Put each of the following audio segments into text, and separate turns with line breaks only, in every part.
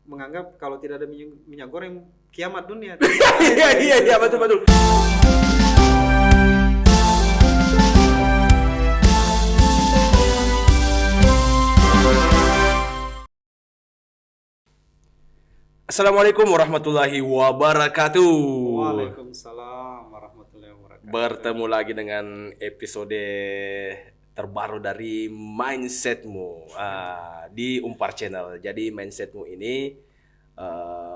menganggap kalau tidak ada minyak goreng kiamat dunia.
Iya, betul. Assalamualaikum warahmatullahi wabarakatuh.
Waalaikumsalam warahmatullahi wabarakatuh.
Bertemu lagi dengan episode terbaru dari Mindsetmu di Umpar Channel. Jadi Mindsetmu ini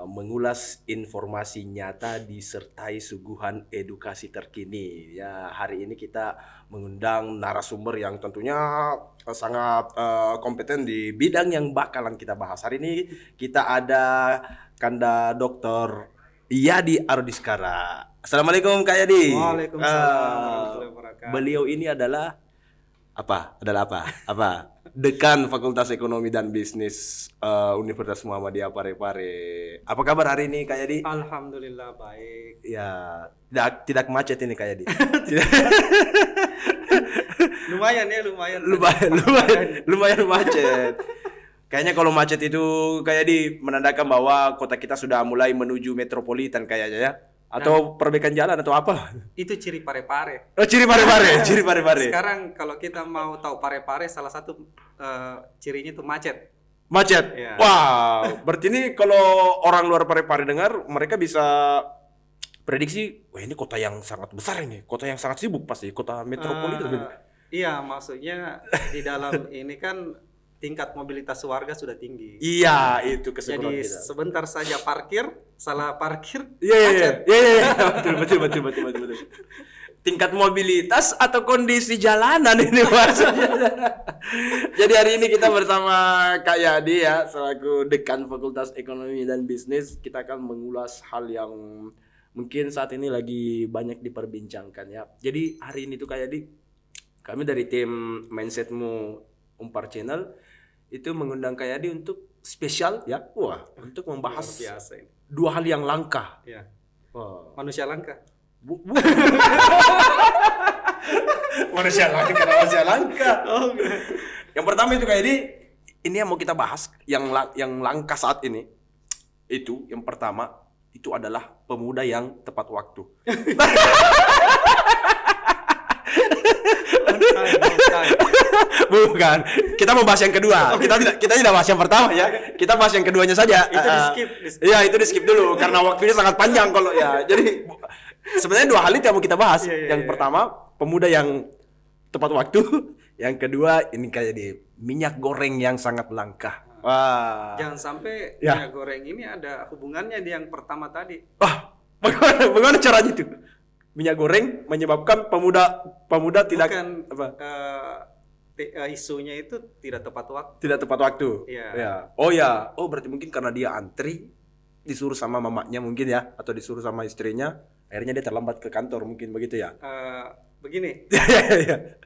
mengulas informasi nyata disertai suguhan edukasi terkini. Ya, hari ini kita mengundang narasumber yang tentunya sangat kompeten di bidang yang bakalan kita bahas. Hari ini kita ada Kanda Dr. Yadi Arodiskara. Assalamualaikum Kak Yadi.
Waalaikumsalam warahmatullahi wabarakatuh.
Beliau ini adalah apa? Dekan Fakultas Ekonomi dan Bisnis Universitas Muhammadiyah Parepare. Apa kabar hari ini Kak Yadi?
Alhamdulillah baik.
Ya, tidak macet ini Kak Yadi. Lumayan macet. Kayaknya kalau macet itu kayak menandakan bahwa kota kita sudah mulai menuju metropolitan kayaknya ya. Atau perbaikan jalan atau apa?
Itu ciri Parepare.
Oh, ciri Parepare.
Sekarang kalau kita mau tahu Parepare, salah satu cirinya itu macet.
Macet.
Ya.
Wow. Berarti ini kalau orang luar Parepare dengar, mereka bisa prediksi, wah ini kota yang sangat besar ini, kota yang sangat sibuk pasti, kota metropolitan.
Iya, maksudnya di dalam ini kan tingkat mobilitas warga sudah tinggi.
Iya, itu keseluruhan
Jadi
kita.
sebentar saja salah parkir,
Iya. Betul. Tingkat mobilitas atau kondisi jalanan ini maksudnya. Jadi hari ini kita bersama Kak Yadi ya, selaku Dekan Fakultas Ekonomi dan Bisnis. Kita akan mengulas hal yang mungkin saat ini lagi banyak diperbincangkan ya. Jadi hari ini tuh Kak Yadi, kami dari tim Mindsetmu Umpar Channel itu mengundang Kak Yadi untuk spesial ya, untuk membahas
biasa ini.
dua hal yang langka.
Ya.
Wah.
Manusia langka.
Manusia langka. Oh, yang pertama itu Kak Yadi, ini yang mau kita bahas yang langka saat ini. Itu yang pertama itu adalah pemuda yang tepat waktu. Bukan. Kita mau bahas yang kedua. Kita tidak bahas yang pertama ya. Kita bahas yang keduanya saja.
Itu di skip.
Iya, itu di skip dulu karena waktunya sangat panjang kalau ya. Jadi sebenarnya dua hal itu yang mau kita bahas. Yang pertama, pemuda yang tepat waktu. Yang kedua, ini kayak di minyak goreng yang sangat langka. Wah.
Jangan sampai minyak goreng ini ada hubungannya di yang pertama tadi.
Bagaimana caranya itu? Minyak goreng menyebabkan pemuda tidak
bukan isunya itu tidak tepat waktu.
Tidak tepat waktu.
Iya.
Ya. Oh ya. Oh berarti mungkin karena dia antri, disuruh sama mamanya mungkin ya, atau disuruh sama istrinya, akhirnya dia terlambat ke kantor mungkin begitu ya.
Begini.
Iya.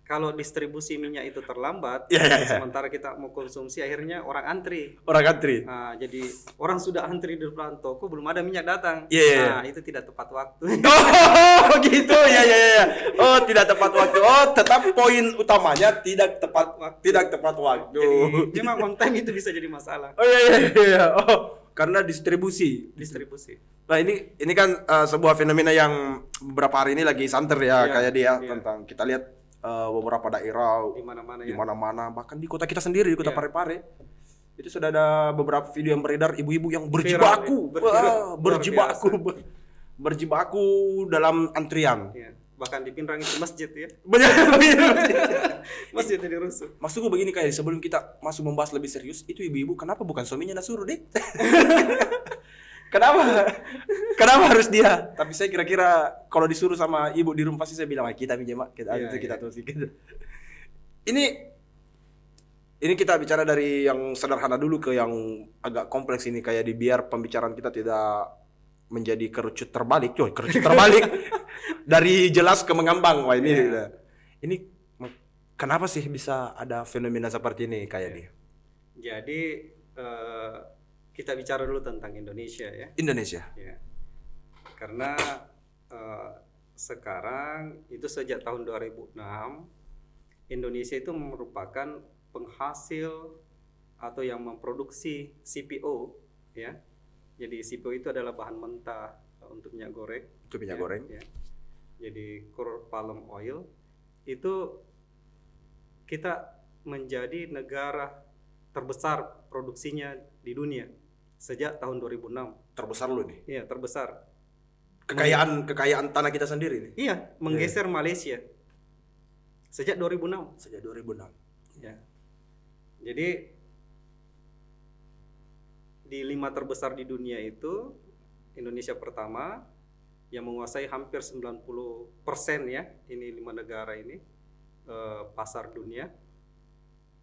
Kalau distribusi minyak itu terlambat, sementara kita mau konsumsi, akhirnya orang antri. Jadi orang sudah antri di depan toko, belum ada minyak datang. Itu tidak tepat waktu.
Oh gitu, ya. Oh tidak tepat waktu. Oh tetap poin utamanya tidak tepat waktu.
Jadi memang on time itu bisa jadi masalah.
Oh iya. Oh karena distribusi. Nah ini kan sebuah fenomena yang beberapa hari ini lagi santer ya kayak dia tentang kita lihat. Beberapa daerah di mana-mana bahkan di kota kita sendiri di kota Parepare itu sudah ada beberapa video yang beredar ibu-ibu yang berjibaku dalam antrian.
Bahkan di Pinrang itu masjid ya.
Masjid jadi rusuh. Maksudku begini kayak sebelum kita masuk membahas lebih serius itu ibu-ibu kenapa bukan suaminya Nasuru deh? Kenapa harus dia? Tapi saya kira-kira kalau disuruh sama ibu di rumah pasti saya bilang, kita terus gitu. Ini kita bicara dari yang sederhana dulu ke yang agak kompleks ini kayak biar pembicaraan kita tidak menjadi kerucut terbalik. Dari jelas ke mengambang. Wah ini kenapa sih bisa ada fenomena seperti ini kayak dia?
Jadi kita bicara dulu tentang Indonesia ya. Ya. Karena sekarang itu sejak tahun 2006 Indonesia itu merupakan penghasil atau yang memproduksi CPO Ya. Jadi CPO itu adalah bahan mentah untuk minyak goreng.
Itu minyak goreng.
Ya. Jadi crude palm oil itu kita menjadi negara terbesar produksinya di dunia sejak tahun 2006.
Terbesar loh nih.
Iya, terbesar.
Kekayaan tanah kita sendiri nih.
Iya, menggeser Malaysia sejak 2006.
Sejak 2006.
Ya. Jadi di 5 terbesar di dunia itu Indonesia pertama yang menguasai hampir 90% ya. Ini 5 negara ini pasar dunia.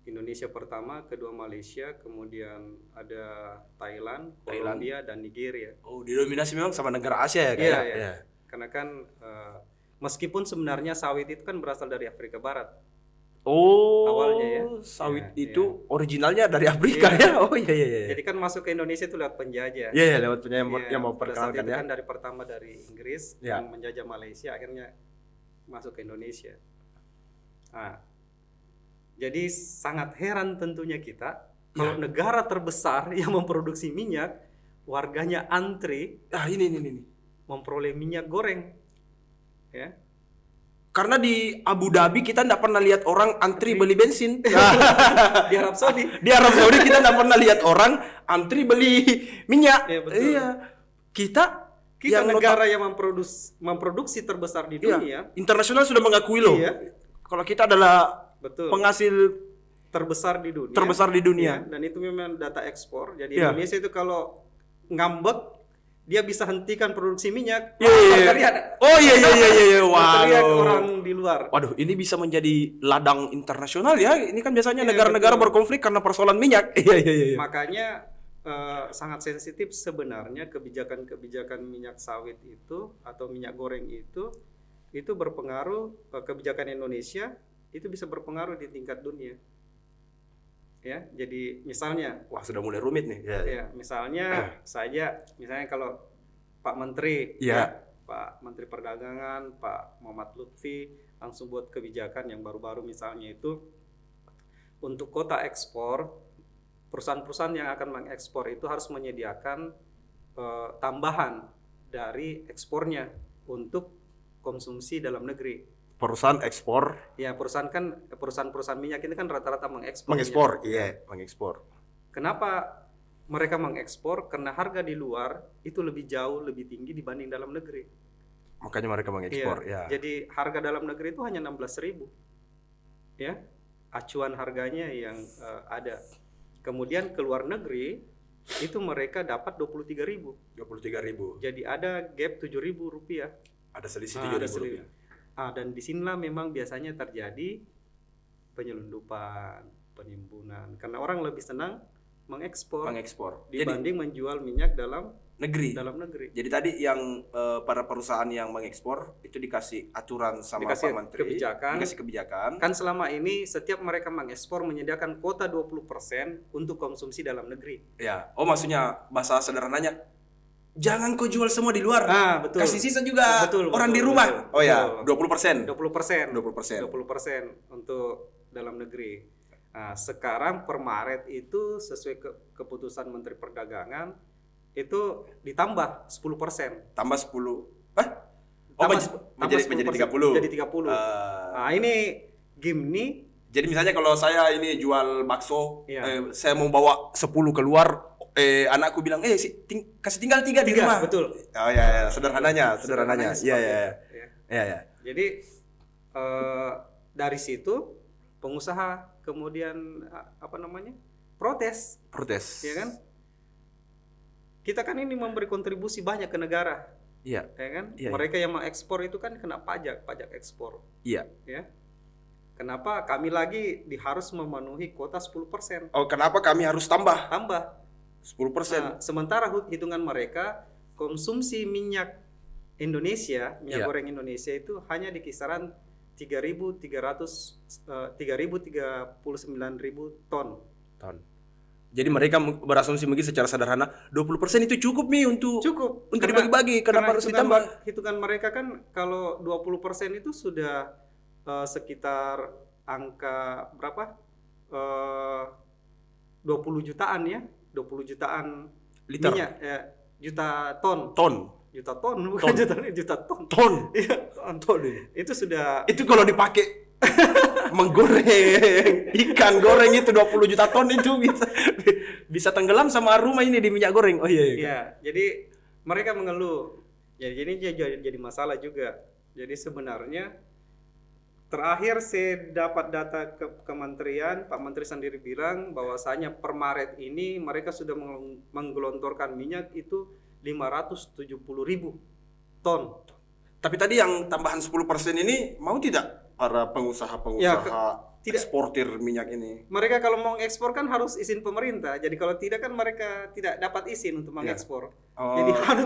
Indonesia pertama, kedua Malaysia, kemudian ada Thailand, Kolombia, dan Nigeria.
Oh, didominasi memang sama negara Asia ya kayaknya.
Iya. Karena kan meskipun sebenarnya sawit itu kan berasal dari Afrika Barat.
Oh,
awalnya ya.
Sawit itu originalnya dari Afrika ya. Oh iya.
Jadi kan masuk ke Indonesia itu lewat penjajah.
Iya, lewat penjajah yang mau perkenalkan
itu
ya.
kan dari pertama dari Inggris yang menjajah Malaysia, akhirnya masuk ke Indonesia. Nah, jadi sangat heran tentunya kita kalau negara terbesar yang memproduksi minyak, warganya antri.
Ini
memperoleh minyak goreng. Ya.
Karena di Abu Dhabi kita tidak pernah lihat orang antri beli bensin.
Di Arab Saudi.
Di Arab Saudi kita tidak pernah lihat orang antri beli minyak.
Ya, betul.
Iya. Kita
yang negara yang memproduksi terbesar di dunia.
Internasional sudah mengakui loh.
Iya.
Kalau kita adalah penghasil
terbesar di dunia.
Terbesar di dunia.
Ya, dan itu memang data ekspor. Jadi Indonesia itu kalau ngambek dia bisa hentikan produksi minyak.
Iya. Oh iya.
Terlihat orang di luar.
Waduh, ini bisa menjadi ladang internasional ya. Ini kan biasanya negara-negara berkonflik karena persoalan minyak. Iya.
Makanya sangat sensitif sebenarnya kebijakan minyak sawit itu atau minyak goreng itu berpengaruh, kebijakan Indonesia itu bisa berpengaruh di tingkat dunia. Ya, jadi misalnya,
sudah mulai rumit nih.
Ya, misalnya kalau Pak Menteri, Pak Menteri Perdagangan, Pak Muhammad Lutfi langsung buat kebijakan yang baru-baru, misalnya itu untuk kota ekspor, perusahaan-perusahaan yang akan mengekspor itu harus menyediakan tambahan dari ekspornya untuk konsumsi dalam negeri.
Perusahaan ekspor.
Ya, perusahaan minyak ini kan rata-rata mengekspor.
Mengekspor.
Kenapa mereka mengekspor? Karena harga di luar itu jauh lebih tinggi dibanding dalam negeri.
Makanya mereka mengekspor. Ya.
Jadi harga dalam negeri itu hanya 16.000. Ya, acuan harganya yang ada. Kemudian ke luar negeri itu mereka dapat 23.000.
23.000.
Jadi ada gap 7.000 rupiah.
Ada selisih 7.000 rupiah.
Dan disinilah memang biasanya terjadi penyelundupan, penimbunan. Karena orang lebih senang mengekspor dibanding menjual minyak dalam negeri.
Jadi tadi yang para perusahaan yang mengekspor itu dikasih aturan sama Pak Menteri, dikasih kebijakan.
Kan selama ini setiap mereka mengekspor menyediakan kuota 20% untuk konsumsi dalam negeri.
Ya. Oh, maksudnya bahasa sederhananya, jangan kau jual semua di luar.
Betul.
Kasih sisa juga orang di rumah.
Betul.
Oh ya, 20%.
20% untuk dalam negeri. Nah, sekarang per Maret itu sesuai keputusan Menteri Perdagangan itu ditambah 10%.
Tambah 10. Menjadi 30.
Jadi 30. Nah, ini gimni.
Jadi misalnya kalau saya ini jual bakso, saya mau bawa 10 keluar, anakku bilang, kasih tinggal 3 di rumah.
Betul.
Oh ya, sederhananya. Iya.
Jadi dari situ pengusaha kemudian protes. Ya kan? Kita kan ini memberi kontribusi banyak ke negara.
Iya.
Ya kan?
Iya,
mereka yang mengekspor itu kan kena pajak ekspor.
Iya.
Ya. Kenapa kami lagi harus memenuhi kuota 10%?
Oh, kenapa kami harus tambah 10%?
Sementara hitungan mereka konsumsi minyak Indonesia, minyak goreng Indonesia itu hanya di kisaran 3.039.000 ton.
Jadi mereka berasumsi mungkin secara sederhana 20% itu cukup untuk dibagi-bagi. Kenapa harus ditambah?
Hitungan mereka kan kalau 20% itu sudah sekitar angka berapa? 20 jutaan ya. 20 jutaan
liter.
Minyak juta ton. Juta ton bukan juta ton.
Ton.
Iya,
ton ini.
Itu sudah.
Itu kalau dipakai menggoreng ikan goreng itu 20 juta ton itu bisa tenggelam sama rumah ini di minyak goreng. Oh iya.
Iya, jadi mereka mengeluh. Ya, jadi masalah juga. Jadi sebenarnya terakhir saya dapat data ke kementerian, Pak Menteri sendiri bilang bahwasanya per Maret ini mereka sudah menggelontorkan minyak itu 570.000 ton.
Tapi tadi yang tambahan 10% ini mau tidak para pengusaha tidak eksportir minyak ini? Mereka
kalau mau ekspor kan harus izin pemerintah. Jadi kalau tidak kan mereka tidak dapat izin untuk mengekspor. Jadi harus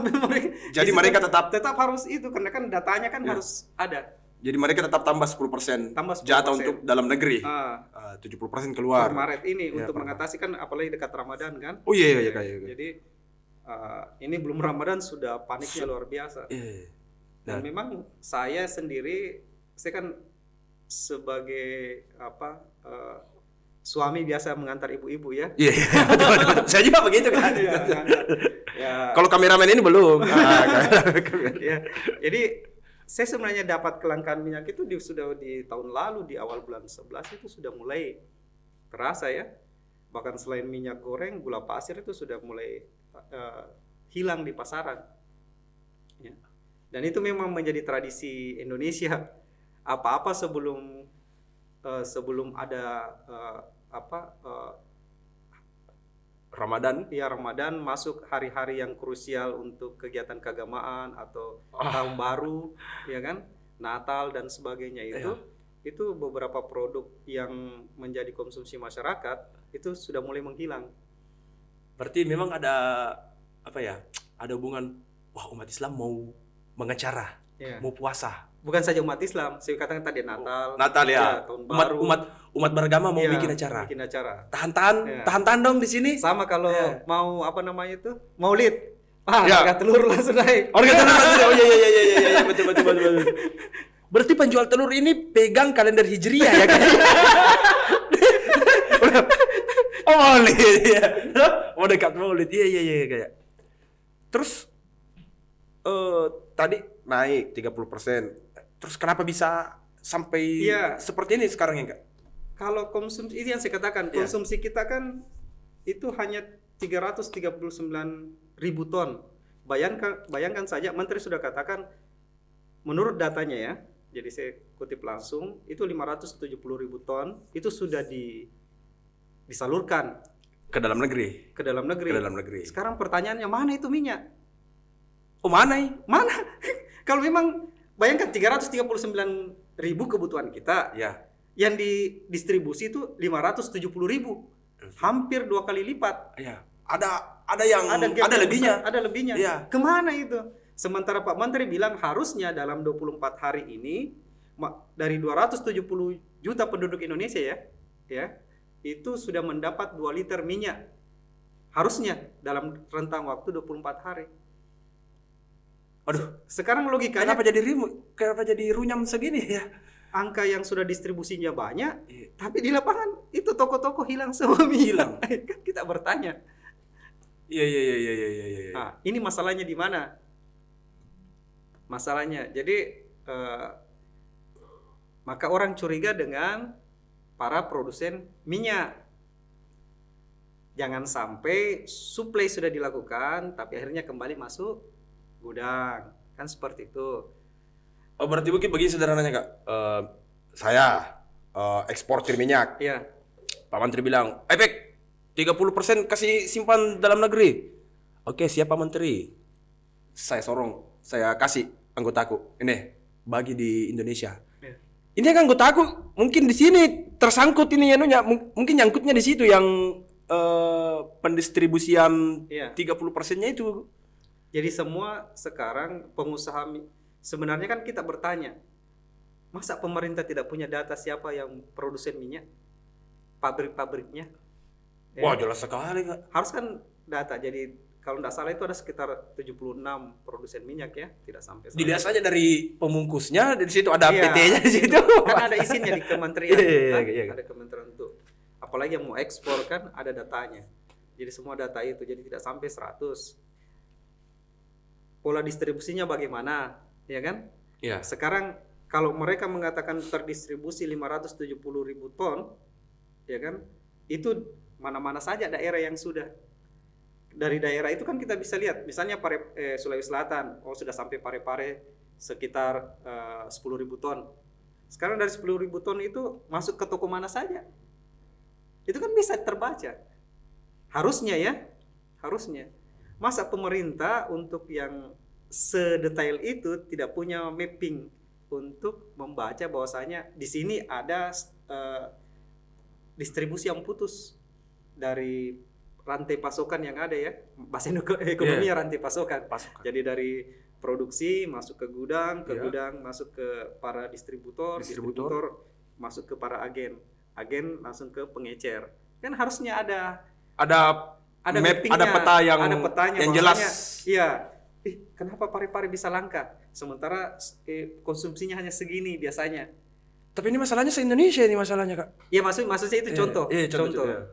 mereka tetap harus itu karena kan datanya kan harus ada.
Jadi mereka tetap tambah 10%. Jatah untuk dalam negeri. 70% keluar.
Per Maret ini untuk mengatasi kan apalagi dekat Ramadan kan.
Oh iya.
Jadi ini belum Ramadan sudah paniknya luar biasa. Dan memang saya kan sebagai suami biasa mengantar ibu-ibu ya.
Iya. Betul. Saya juga begitu kan. Kalau kameramen ini belum.
Jadi saya sebenarnya dapat kelangkaan minyak itu sudah di tahun lalu di awal bulan 11 itu sudah mulai terasa ya. Bahkan selain minyak goreng, gula pasir itu sudah mulai hilang di pasaran. Ya. Dan itu memang menjadi tradisi Indonesia. Apa-apa sebelum ada
Ramadan.
Ya, Ramadan masuk hari-hari yang krusial untuk kegiatan keagamaan atau tahun baru, ya kan? Natal dan sebagainya itu beberapa produk yang menjadi konsumsi masyarakat itu sudah mulai menghilang.
Berarti memang ada ada hubungan umat Islam mau mengacara, mau puasa.
Bukan saja umat Islam, saya katakan tadi Natal
ya.
Tahun baru.
Umat beragama mau bikin acara. Tahan dong di sini.
Sama kalau mau Maulid. Harga telur langsung naik.
Harga telur langsung naik. Oh iya, betul. Berarti penjual telur ini pegang kalender Hijriah ya kan? Maulid ya. Mau dekat Maulid. Iya kayak. Terus tadi naik 30%. Terus kenapa bisa sampai seperti ini sekarang ya, Kak?
Kalau konsumsi itu yang saya katakan, konsumsi kita kan itu hanya 339.000 ton. Bayangkan saja, Menteri sudah katakan menurut datanya ya. Jadi saya kutip langsung, itu 570.000 ton itu sudah disalurkan
ke dalam negeri.
Ke dalam negeri. Sekarang pertanyaannya mana itu minyak?
Mana?
Kalau memang bayangkan 339.000 kebutuhan kita, yang didistribusi itu 570.000, hampir 2 kali lipat. Ada lebihnya. Ya. Kemana itu? Sementara Pak Menteri bilang harusnya dalam 24 hari ini dari 270 juta penduduk Indonesia ya itu sudah mendapat 2 liter minyak. Harusnya dalam rentang waktu 24 hari.
Aduh,
sekarang logikanya
kenapa jadi runyam segini ya?
Angka yang sudah distribusinya banyak, tapi di lapangan itu toko-toko hilang semua hilang. Kan kita bertanya.
Iya.
Nah, ini masalahnya di mana? Jadi maka orang curiga dengan para produsen minyak. Jangan sampai suplai sudah dilakukan, tapi akhirnya kembali masuk gudang, kan seperti itu.
Berarti mungkin begini sederhananya, Kak. Saya eksportir minyak.
Iya.
Pak Menteri bilang, Pek, 30% kasih simpan dalam negeri. Oke, siap Pak Menteri. Saya kasih anggotaku. Ini bagi di Indonesia. Iya. Ini kan anggotaku mungkin di sini tersangkut ini mungkin nyangkutnya di situ yang pendistribusian 30%-nya itu.
Jadi semua sekarang pengusaha sebenarnya kan kita bertanya, masa pemerintah tidak punya data siapa yang produsen minyak? Pabrik-pabriknya?
Wah, jelas sekali, Kak.
Harus kan data. Jadi kalau tidak salah itu ada sekitar 76 produsen minyak ya, tidak sampai.
Dilihat saja dari pemungkusnya, di situ ada PT-nya di situ.
Kan ada izinnya di kementerian. Ada kementerian untuk apalagi yang mau ekspor kan ada datanya. Jadi semua data itu, jadi tidak sampai 100. Pola distribusinya bagaimana, ya kan?
Iya.
Sekarang kalau mereka mengatakan terdistribusi 570.000 ton, ya kan? Itu mana-mana saja daerah yang sudah. Dari daerah itu kan kita bisa lihat, misalnya Sulawesi Selatan, sudah sampai Parepare sekitar 10.000 ton. Sekarang dari 10.000 ton itu masuk ke toko mana saja? Itu kan bisa terbaca. Harusnya ya, harusnya. Masa pemerintah untuk yang sedetail itu tidak punya mapping untuk membaca bahwasanya di sini ada distribusi yang putus dari rantai pasokan yang ada ya, bahasa ekonominya rantai pasokan. Jadi dari produksi masuk ke gudang, gudang masuk ke para distributor masuk ke para agen langsung ke pengecer. Kan harusnya ada mappingnya,
ada peta yang jelas.
Iya. Kenapa Parepare bisa langka? Sementara konsumsinya hanya segini biasanya.
Tapi ini masalahnya se-Indonesia ini masalahnya, Kak.
Ya maksudnya itu contoh.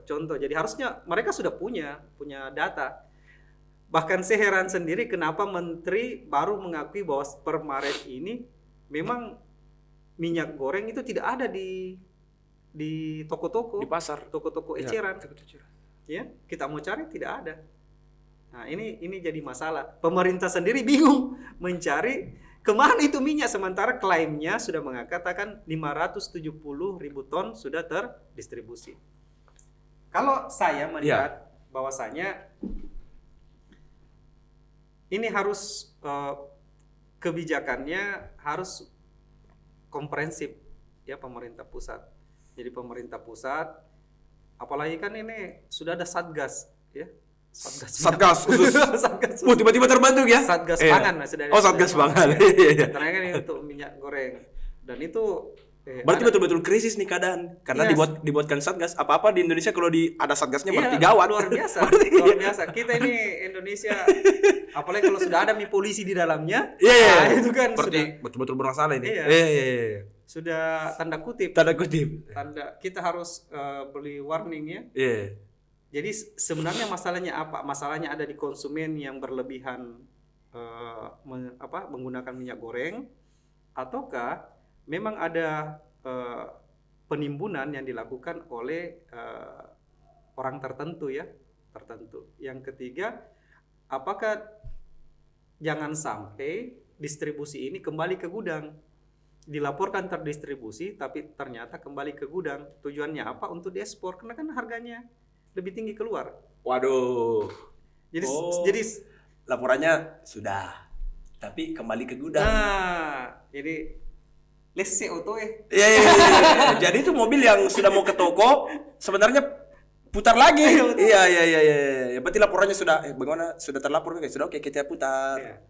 Contoh.
Jadi harusnya mereka sudah punya data. Bahkan saya heran sendiri kenapa menteri baru mengakui bahwa per Maret ini memang minyak goreng itu tidak ada di toko-toko,
di pasar,
toko-toko eceran. Ya, kita mau cari tidak ada. Nah, ini jadi masalah. Pemerintah sendiri bingung mencari kemana itu minyak, sementara klaimnya sudah mengatakan 570.000 ton sudah terdistribusi. Kalau saya melihat bahwasanya ini harus kebijakannya harus komprehensif ya pemerintah pusat. Jadi pemerintah pusat, apalagi kan ini sudah ada satgas ya.
Satgas khusus. Tiba-tiba terbentuk ya.
Satgas pangan sudah.
Satgas pangan.
Ternyata kan ini untuk minyak goreng. Dan itu
berarti betul-betul krisis nih keadaan karena dibuatkan satgas. Apa-apa di Indonesia kalau ada satgasnya berarti gawat.
Luar biasa. Kita ini Indonesia apalagi kalau sudah ada polisi di dalamnya. Itu kan
berarti betul-betul bermasalah ini.
Sudah tanda kutip. Kita harus beli warning ya. Jadi sebenarnya masalahnya apa? Masalahnya ada di konsumen yang berlebihan menggunakan minyak goreng, ataukah memang ada penimbunan yang dilakukan oleh orang tertentu ya, Yang ketiga, apakah jangan sampai distribusi ini kembali ke gudang, dilaporkan terdistribusi tapi ternyata kembali ke gudang, tujuannya apa? Untuk diekspor, karena kan harganya lebih tinggi keluar.
Waduh.
Jadi
laporannya sudah, tapi kembali ke gudang.
Jadi lese auto
Jadi itu mobil yang sudah mau ke toko sebenarnya putar lagi. Iya. Berarti laporannya sudah bagaimana? Sudah terlapor guys. Sudah oke, kita putar.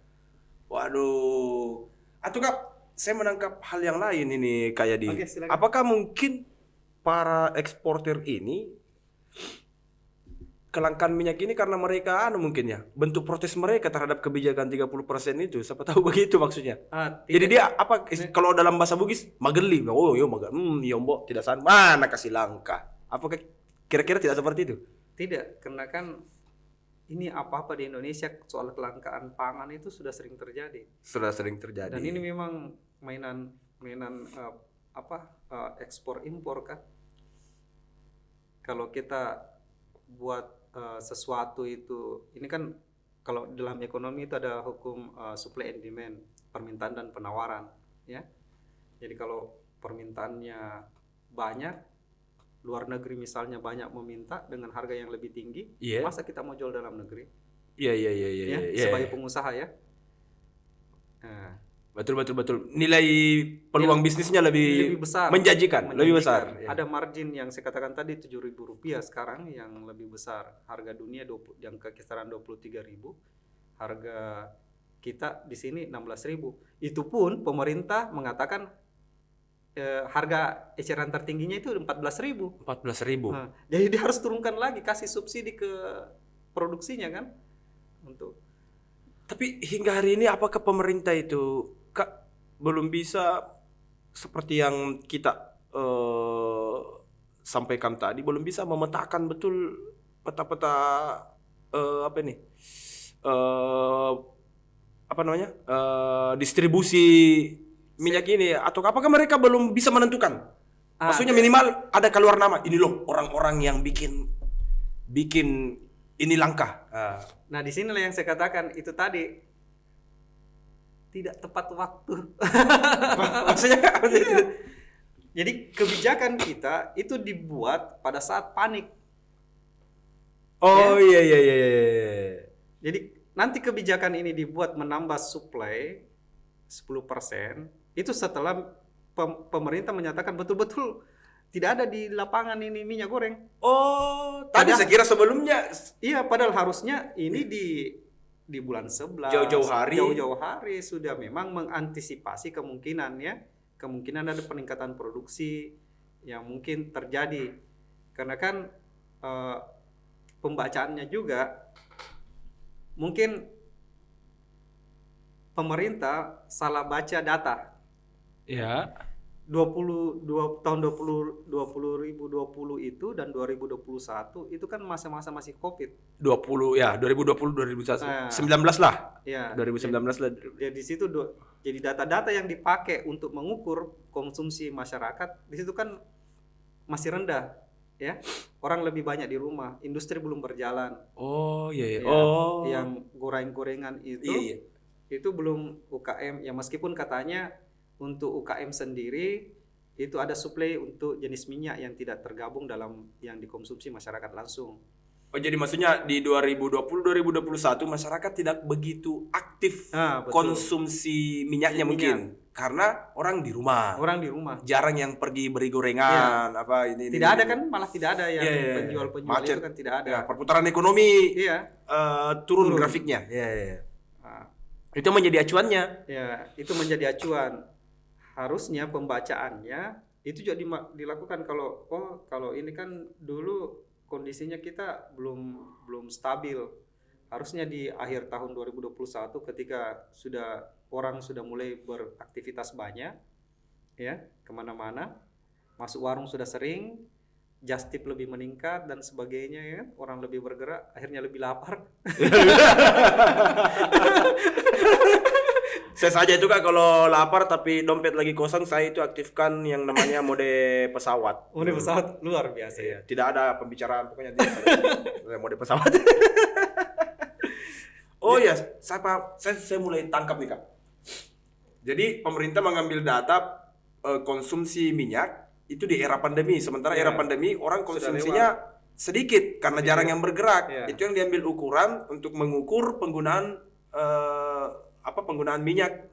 Waduh. Atau Kak, saya menangkap hal yang lain ini kayak apakah mungkin para eksportir ini kelangkaan minyak ini karena mereka mungkin ya bentuk protes mereka terhadap kebijakan 30% itu, siapa tahu begitu maksudnya. Jadi dia kalau dalam bahasa Bugis mageli, mbok tidak san mana kasih langka. Apakah kira-kira tidak seperti itu?
Tidak, karena kan ini apa-apa di Indonesia soal kelangkaan pangan itu sudah sering terjadi. Dan ini memang mainan ekspor impor kan. Kalau kita buat sesuatu itu, ini kan kalau dalam ekonomi itu ada hukum supply and demand, permintaan dan penawaran ya. Jadi kalau permintaannya banyak, luar negeri misalnya banyak meminta dengan harga yang lebih tinggi, masa kita mau jual dalam negeri? Sebagai pengusaha ya.
Betul. Nilai peluang bisnisnya lebih besar, menjanjikan. Lebih besar.
Ada margin yang saya katakan tadi Rp7.000 sekarang yang lebih besar. Harga dunia yang ke kisaran 23.000. Harga kita di sini 16.000. Itu pun pemerintah mengatakan harga eceran tertingginya itu 14.000. Jadi dia harus turunkan lagi, kasih subsidi ke produksinya kan.
Tapi hingga hari ini apakah pemerintah itu Kak belum bisa seperti yang kita sampaikan tadi, belum bisa memetakan betul peta-peta apa nih? eh apa namanya? Distribusi minyak ini atau apakah mereka belum bisa menentukan? Maksudnya minimal ada keluar nama, ini loh orang-orang yang bikin ini langkah.
Nah, di sinilah yang saya katakan itu tadi tidak tepat waktu.
Maksudnya
jadi kebijakan kita itu dibuat pada saat panik.
Oh iya.
Jadi nanti kebijakan ini dibuat menambah supply 10%, itu setelah pemerintah menyatakan betul-betul tidak ada di lapangan ini minyak goreng.
Oh, tadi saya kira sebelumnya.
Iya, padahal harusnya ini di bulan 11. Jauh-jauh hari sudah memang mengantisipasi kemungkinan ada peningkatan produksi yang mungkin terjadi. Karena kan pembacaannya juga mungkin pemerintah salah baca data.
Ya.
Tahun 2020 itu dan 2021 itu kan masa-masa masih Covid.
20 ya, 2020 2021. 19 lah.
Ya.
2019 lah.
Ya di situ jadi data-data yang dipakai untuk mengukur konsumsi masyarakat di situ kan masih rendah, ya. Orang lebih banyak di rumah, industri belum berjalan.
Oh iya.
Ya, yang goreng-gorengan itu
iya.
Itu belum UKM ya, meskipun katanya untuk UKM sendiri itu ada suplai untuk jenis minyak yang tidak tergabung dalam yang dikonsumsi masyarakat langsung.
Oh jadi maksudnya di 2020-2021 masyarakat tidak begitu aktif konsumsi minyaknya mungkin karena orang di rumah. Jarang yang pergi beri gorengan
Tidak ada kan, malah tidak ada yang penjual-penjual itu kan tidak ada.
Ya, perputaran ekonomi turun grafiknya. Itu menjadi acuannya.
Ya, itu menjadi acuan. Harusnya pembacaannya itu juga dilakukan kalau ini kan dulu kondisinya kita belum stabil. Harusnya di akhir tahun 2021 ketika orang sudah mulai beraktivitas banyak, ya, kemana-mana, masuk warung sudah sering, just tip lebih meningkat dan sebagainya, ya, orang lebih bergerak, akhirnya lebih lapar.
Saya saja itu Kak kalau lapar tapi dompet lagi kosong, saya itu aktifkan yang namanya mode pesawat.
Mode pesawat luar biasa ya.
Tidak ada pembicaraan pokoknya dia mode pesawat. Oh ya, saya mulai tangkap nih Kak. Jadi pemerintah mengambil data konsumsi minyak itu di era pandemi, sementara era pandemi orang konsumsinya sedikit karena jarang yang bergerak. Itu yang diambil ukuran untuk mengukur penggunaan penggunaan minyak.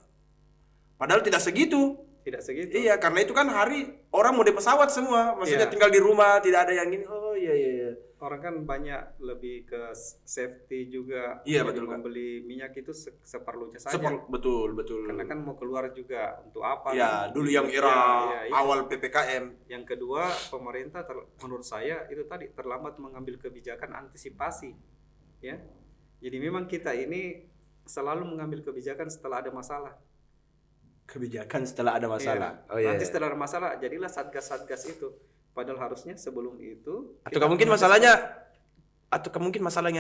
Padahal tidak segitu. Iya, karena itu kan hari orang mode pesawat semua. Maksudnya tinggal di rumah, tidak ada yang ini. Oh iya.
Orang kan banyak lebih ke safety juga.
Iya, betul.
Membeli minyak itu seperlunya saja.
Betul.
Karena kan mau keluar juga untuk apa?
Ya, dulu yang era awal PPKM.
Yang kedua, pemerintah menurut saya itu tadi terlambat mengambil kebijakan antisipasi. Ya. Jadi memang kita ini selalu mengambil kebijakan setelah ada masalah.
Iya.
Nanti setelah ada masalah jadilah satgas itu. Padahal harusnya sebelum itu.
Atau mungkin masalahnya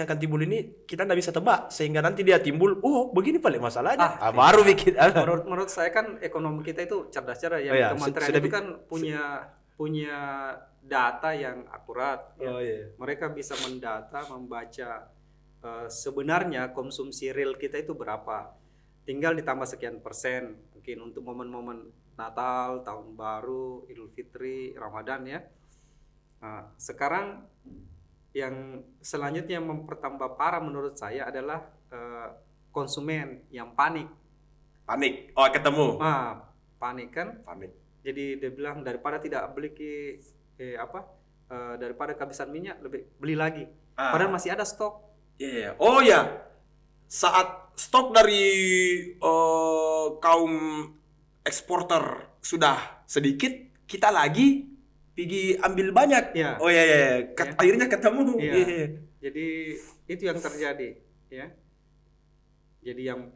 akan timbul ini kita tidak bisa tebak sehingga nanti dia timbul. Oh begini paling masalahnya. Baru bikin.
Menurut saya kan ekonomi kita itu cerdas-cerdas ya. Kementerian itu kan punya data yang akurat. Mereka bisa mendata, membaca. Sebenarnya konsumsi real kita itu berapa, tinggal ditambah sekian persen mungkin untuk momen-momen Natal, Tahun Baru, Idul Fitri, Ramadan ya. Nah, sekarang yang selanjutnya mempertambah parah menurut saya adalah konsumen yang panik.
Ketemu.
Panik kan. Jadi dia bilang daripada tidak beli daripada kehabisan minyak lebih beli lagi. Padahal masih ada stok.
Oh ya, saat stok dari kaum eksporter sudah sedikit, kita lagi pergi ambil banyak. Oh iya. Akhirnya ketemu.
Jadi itu yang terjadi, ya. Jadi yang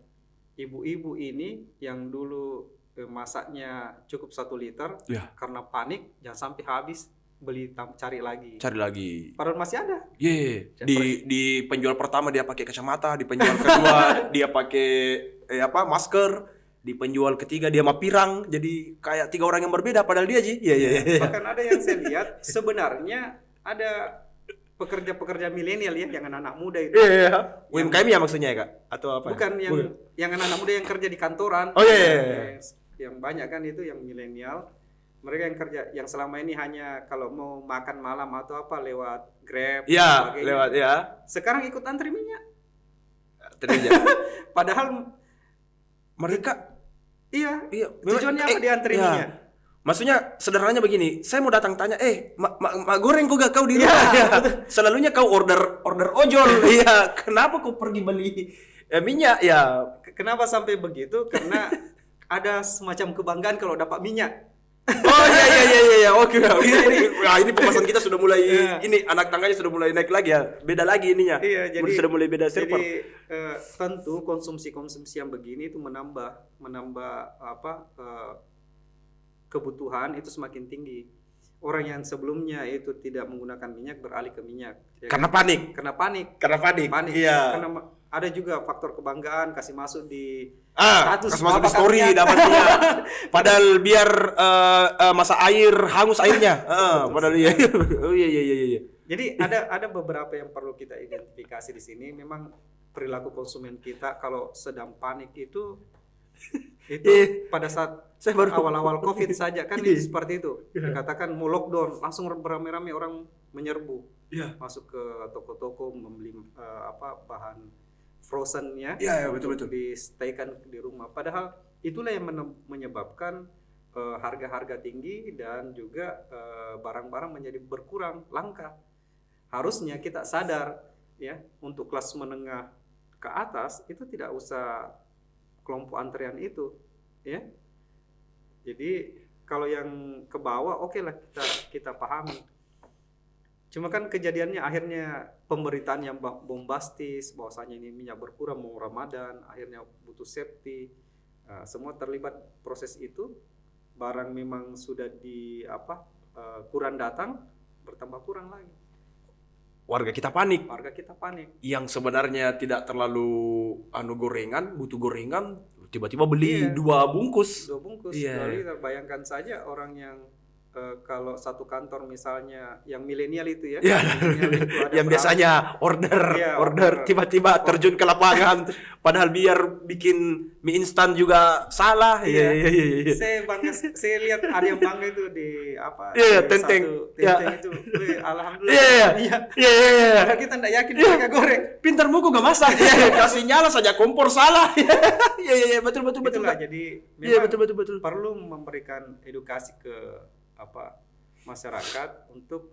ibu-ibu ini yang dulu masaknya cukup 1 liter, karena panik jangan sampai habis. cari lagi.
Cari lagi.
Padahal masih ada.
Iya. Di penjual pertama dia pakai kacamata, di penjual kedua dia pakai masker, di penjual ketiga dia mah pirang. Jadi kayak 3 orang yang berbeda padahal dia Ji. Iya.
Bahkan ada yang saya lihat sebenarnya ada pekerja-pekerja milenial ya, yang anak-anak muda itu.
Iya. UMKM ya maksudnya ya Kak? Atau apa?
Bukan yang anak-anak muda yang kerja di kantoran.
Oh iya.
Yang banyak kan itu yang milenial. Mereka yang kerja, yang selama ini hanya kalau mau makan malam atau apa lewat Grab.
Iya, lewat ya.
Sekarang ikut antri minyak.
Terjadi.
Padahal
mereka
iya. Tujuannya apa diantri minyak?
Maksudnya sederhananya begini, saya mau datang tanya, mak goreng kok gak kau di rumah? Ya. Selalunya kau order ojol, iya. Kenapa kau pergi beli minyak? Ya.
Kenapa sampai begitu? Karena ada semacam kebanggaan kalau dapat minyak.
Oh iya. Oke. Ini pembahasan kita sudah mulai ini anak tangganya sudah mulai naik lagi ya. Beda lagi ininya.
Iya, jadi
sudah mulai beda server.
Jadi tentu konsumsi yang begini itu menambah kebutuhan itu semakin tinggi. Orang yang sebelumnya itu tidak menggunakan minyak beralih ke minyak. Ya
karena
kan?
panik.
Karena panik.
Iya.
Karena ada juga faktor kebanggaan kasih masuk di
status kasih masuk di story dapatnya. Padahal biar masa air hangus airnya. Padahal iya. Oh iya.
Jadi ada beberapa yang perlu kita identifikasi di sini. Memang perilaku konsumen kita kalau sedang panik itu pada saat awal-awal COVID saja kan itu seperti itu. Dikatakan mau lockdown, langsung beramai-ramai orang menyerbu. Masuk ke toko-toko membeli bahan frozen-nya.
Betul.
Di-staykan di rumah. Padahal itulah yang menyebabkan harga-harga tinggi dan juga barang-barang menjadi berkurang, langka. Harusnya kita sadar ya, untuk kelas menengah ke atas itu tidak usah kelompok antrean itu ya. Jadi kalau yang ke bawah oke lah kita pahami. Cuma kan kejadiannya akhirnya pemberitaan yang bombastis bahwasanya ini minyak berkurang mau Ramadan, akhirnya butuh safety. Semua terlibat proses itu. Barang memang sudah kurang datang, bertambah kurang lagi.
Warga kita panik. Yang sebenarnya tidak terlalu gorengan, butuh gorengan, tiba-tiba beli 2 bungkus.
2 bungkus. Jadi bayangkan saja orang yang kalau satu kantor misalnya yang milenial itu ya.
Yang biasanya order tiba-tiba terjun ke lapangan padahal biar bikin mie instan juga salah. Iya.
Saya bangga, saya lihat ada yang bangga itu di
tenteng
itu. Alhamdulillah. Iya. Karena kita enggak yakin mereka goreng.
Pintar muku gak masak. Kasih nyala saja kompor salah. Iya, betul.
Itulah, jadi memang
betul.
Perlu memberikan edukasi ke masyarakat untuk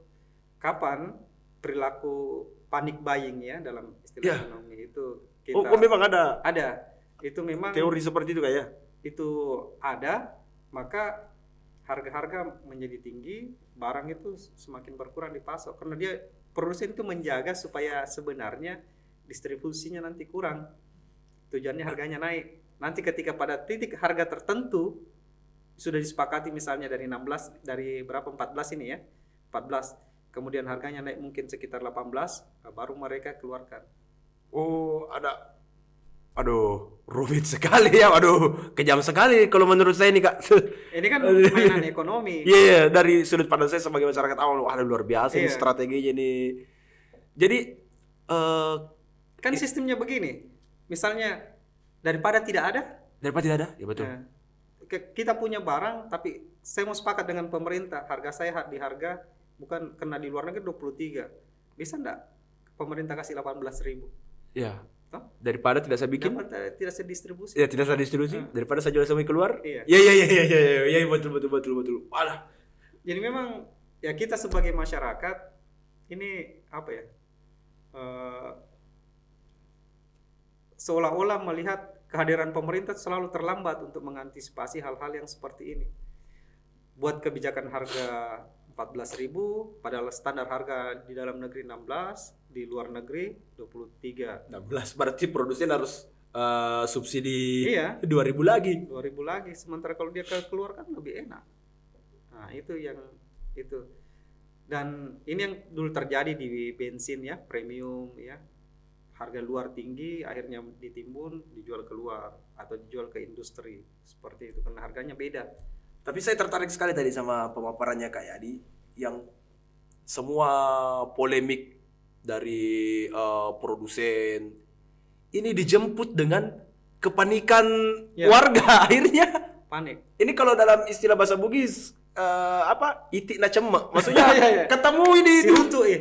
kapan perilaku panic buying ya dalam istilah ekonomi itu kita
memang ada
itu memang
teori seperti itu kayak
itu ada, maka harga-harga menjadi tinggi, barang itu semakin berkurang di pasok karena dia produsen itu menjaga supaya sebenarnya distribusinya nanti kurang, tujuannya harganya naik. Nanti ketika pada titik harga tertentu sudah disepakati misalnya dari 14 ini ya 14, kemudian harganya naik mungkin sekitar 18, baru mereka keluarkan.
Rumit sekali ya, kejam sekali kalau menurut saya ini Kak.
Ini kan mainan ekonomi.
Iya, dari sudut pandang saya sebagai masyarakat awal, luar biasa ini strateginya nih. Jadi
kan sistemnya begini, misalnya daripada tidak ada,
ya betul.
Kita punya barang tapi saya mau sepakat dengan pemerintah, harga saya di harga bukan karena di luar negeri 23, bisa enggak pemerintah kasih 18.000?
Ya. Daripada tidak saya bikin,
tidak saya distribusi.
Ya, tidak saya distribusi, daripada saya jual sampai keluar.
Iya.
Iya, betul. Walah.
Jadi memang ya kita sebagai masyarakat ini seolah-olah melihat kehadiran pemerintah selalu terlambat untuk mengantisipasi hal-hal yang seperti ini. Buat kebijakan harga 14.000, padahal standar harga di dalam negeri 16, di luar negeri 23.
16 berarti produsen harus subsidi 2.000 lagi.
2.000 lagi, sementara kalau dia keluar kan lebih enak. Nah, itu yang itu. Dan ini yang dulu terjadi di bensin ya, premium ya. Harga luar tinggi, akhirnya ditimbun, dijual keluar atau dijual ke industri. Seperti itu karena harganya beda.
Tapi saya tertarik sekali tadi sama pemaparannya Kak Yadi yang semua polemik dari produsen ini dijemput dengan kepanikan warga akhirnya
panik.
Ini kalau dalam istilah bahasa Bugis itik na cemek, maksudnya ketemu ini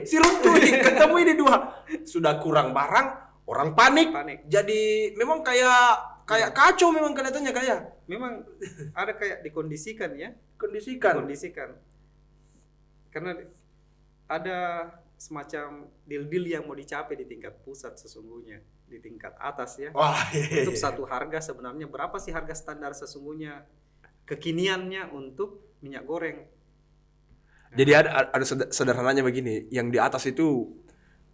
si runtuh ini ketemu ini dua sudah kurang barang, orang panik. Jadi memang kayak kacau memang kelihatannya kayak
memang ada kayak dikondisikan ya,
kondisikan karena ada semacam deal yang mau dicapai di tingkat pusat sesungguhnya, di tingkat atas ya. Untuk satu harga sebenarnya berapa sih harga standar sesungguhnya kekiniannya untuk minyak goreng. Jadi ada sederhananya begini, yang di atas itu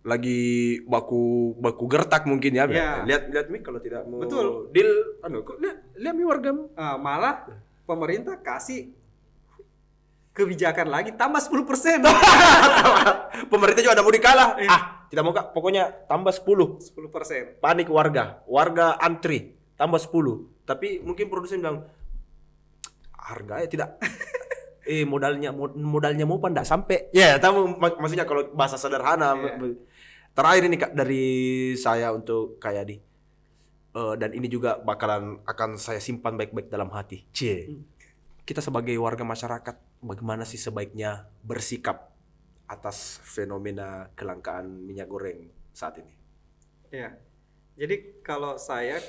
lagi baku gertak mungkin ya. Lihat Mi kalau tidak mau deal lihat Mi wargamu.
Malah pemerintah kasih kebijakan lagi tambah 10%.
Pemerintah juga ada mau dikalah. Tidak mau Kak, pokoknya tambah 10%. Panik warga antri tambah 10. Tapi mungkin produsen bilang harganya tidak modalnya mau enggak sampai. Tahu maksudnya kalau bahasa sederhana. Terakhir ini Kak dari saya untuk Kak Yadi. Dan ini juga akan saya simpan baik-baik dalam hati. Kita sebagai warga masyarakat bagaimana sih sebaiknya bersikap atas fenomena kelangkaan minyak goreng saat ini?
Ya. Jadi kalau saya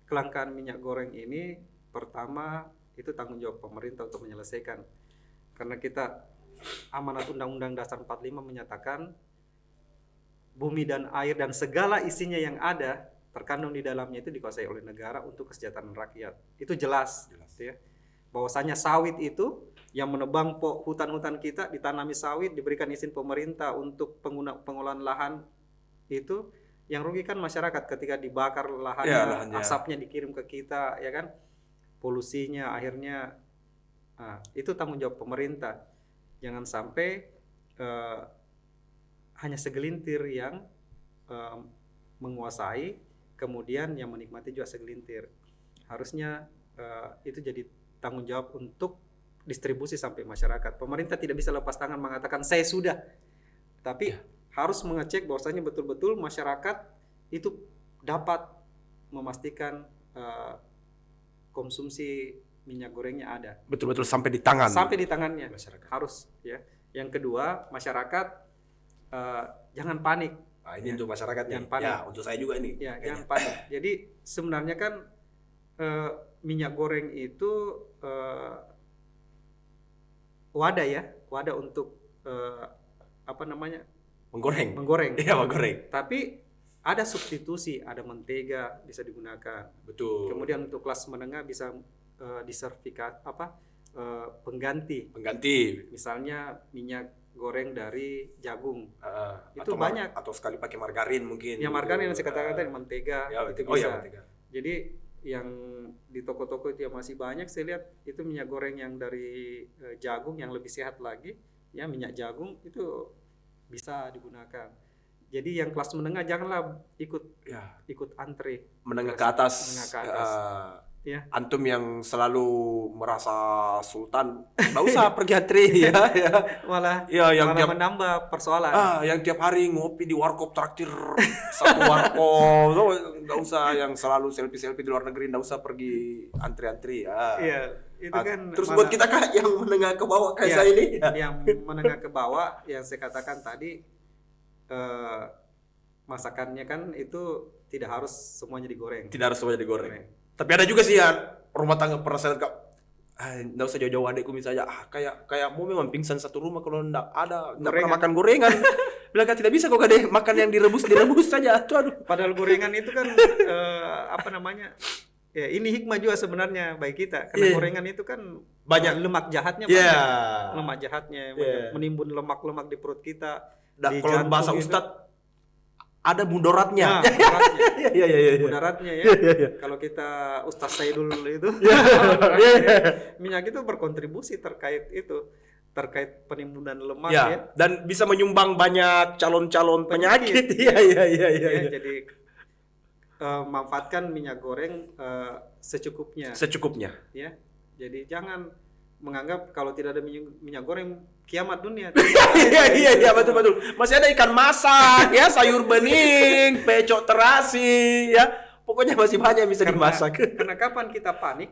kelangkaan minyak goreng ini pertama itu tanggung jawab pemerintah untuk menyelesaikan. Karena kita amanat Undang-Undang Dasar 45 menyatakan bumi dan air dan segala isinya yang ada terkandung di dalamnya itu dikuasai oleh negara untuk kesejahteraan rakyat. Itu jelas. Ya. Bahwasanya sawit itu yang menebang hutan-hutan kita, ditanami sawit, diberikan izin pemerintah untuk pengolahan lahan itu yang rugikan masyarakat ketika dibakar lahannya, asapnya dikirim ke kita, ya kan? Polusinya akhirnya itu tanggung jawab pemerintah. Jangan sampai hanya segelintir yang menguasai, kemudian yang menikmati juga segelintir. Harusnya itu jadi tanggung jawab untuk distribusi sampai masyarakat. Pemerintah tidak bisa lepas tangan mengatakan saya sudah, tapi harus mengecek bahwasanya betul-betul masyarakat itu dapat memastikan konsumsi minyak gorengnya ada.
Betul-betul sampai di tangan.
Sampai di tangannya masyarakat. Harus ya. Yang kedua, masyarakat jangan panik.
Ini untuk masyarakat nih. Untuk saya juga ini.
Jangan panik. Jadi sebenarnya kan minyak goreng itu wadah untuk menggoreng. Iya, menggoreng. Tapi ada substitusi, ada mentega bisa digunakan.
Betul.
Kemudian untuk kelas menengah bisa disertifikat pengganti. Misalnya minyak goreng dari jagung. Itu banyak.
Atau sekali pakai margarin mungkin.
Ya margarin yang saya katakan tadi, mentega itu bisa.
Mentega.
Jadi yang di toko-toko itu yang masih banyak saya lihat itu minyak goreng yang dari jagung yang lebih sehat lagi. Ya minyak jagung itu bisa digunakan. Jadi yang kelas menengah janganlah ikut antri.
Menengah ke atas. Antum yang selalu merasa sultan, nggak usah pergi antri
malah menambah persoalan.
Yang tiap hari ngopi di warkop traktir satu warkop, nggak usah yang selalu selfie di luar negeri, nggak usah pergi antri-antri.
Itu kan.
Terus buat kita Kak yang menengah ke bawah kayak saya ini,
yang menengah ke bawah yang saya katakan tadi. Masakannya kan itu tidak harus semuanya digoreng. Tapi ada juga sih rumah tangga pernah saya lihat Kak. Nggak usah jauh-jauh adikku misalnya kayak mau memang pingsan satu rumah kalau nggak pernah makan gorengan. Bilang kan tidak bisa kok Kak makan yang direbus saja. Aduh. Padahal gorengan itu kan ini hikmah juga sebenarnya bagi kita karena gorengan itu kan banyak lemak jahatnya. Lemak jahatnya menimbun lemak-lemak di perut kita.
Kalau bahasa Ustadz ada mudaratnya.
Mudaratnya ya. Kalau kita Ustadz Saidul itu minyak itu berkontribusi terkait itu. terkait penimbunan lemak
ya,
ya.
Dan bisa menyumbang banyak calon-calon penyakit. Iya.
Jadi manfaatkan minyak goreng secukupnya.
Secukupnya.
Ya. Jadi jangan menganggap kalau tidak ada minyak goreng kiamat dunia.
Iya betul. Masih ada ikan masak ya, sayur bening, pecok terasi ya. Pokoknya masih banyak yang bisa dimasak.
Karena kapan kita panik,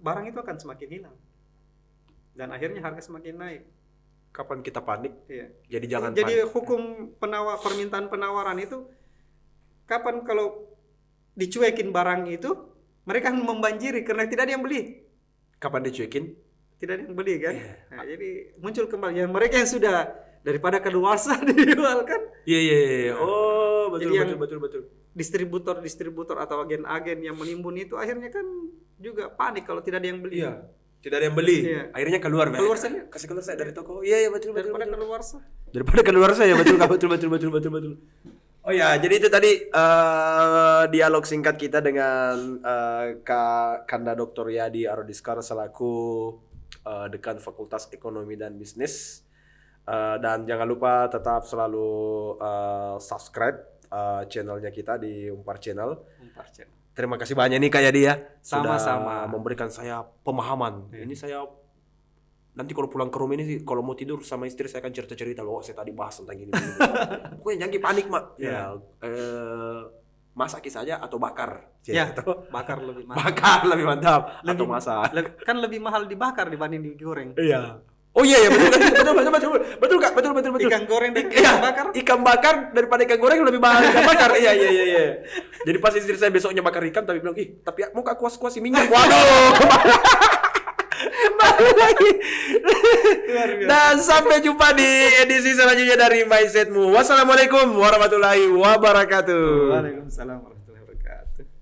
barang itu akan semakin hilang. Dan akhirnya harga semakin naik.
Kapan kita panik?
Iya.
Jadi jangan
Jadi
panik.
hukum permintaan penawaran itu kapan kalau dicuekin barang itu, mereka akan membanjiri karena tidak ada yang beli.
Kapan dicuekin?
Tidak ada yang beli kan? Nah, jadi muncul kembali yang mereka yang sudah daripada keluarsa dijual kan?
Iya. Oh, betul.
Distributor atau agen-agen yang menimbun itu akhirnya kan juga panik kalau tidak ada yang beli.
Iya. Tidak ada yang beli.
Iya.
Akhirnya keluar
saja.
Kasih keluar saya dari toko. Iya betul.
Daripada keluarsa
ya betul. Oh ya, jadi itu tadi dialog singkat kita dengan Kak Kanda Dr. Yadi Arodiskar selaku Dekan Fakultas Ekonomi dan Bisnis. Dan jangan lupa tetap selalu subscribe channelnya kita di Umpar Channel. Terima kasih banyak nih Kak Yadi ya.
Sama-sama.
Sudah memberikan saya pemahaman. Ini saya nanti kalau pulang ke rumah ini sih, kalau mau tidur sama istri saya akan cerita-cerita loh, saya tadi bahas tentang gini. Pokoknya jangan panik mak. Ya, masak saja atau bakar.
Ya, bakar lebih mantap.
Bakar lebih mantap. Atau masak.
Kan lebih mahal dibakar dibanding digoreng.
Iya. Oh iya betul Kak, betul.
Ikan goreng dan ikan bakar.
Ikan bakar daripada ikan goreng lebih mahal ikan bakar. Iya. Jadi pas istri saya besoknya bakar ikan tapi bilang, tapi mau Kak kuas-kuasi minyak. Waduh. Kembali lagi. Dan sampai jumpa di edisi selanjutnya dari Mindsetmu. Wassalamualaikum warahmatullahi wabarakatuh.
Waalaikumsalam.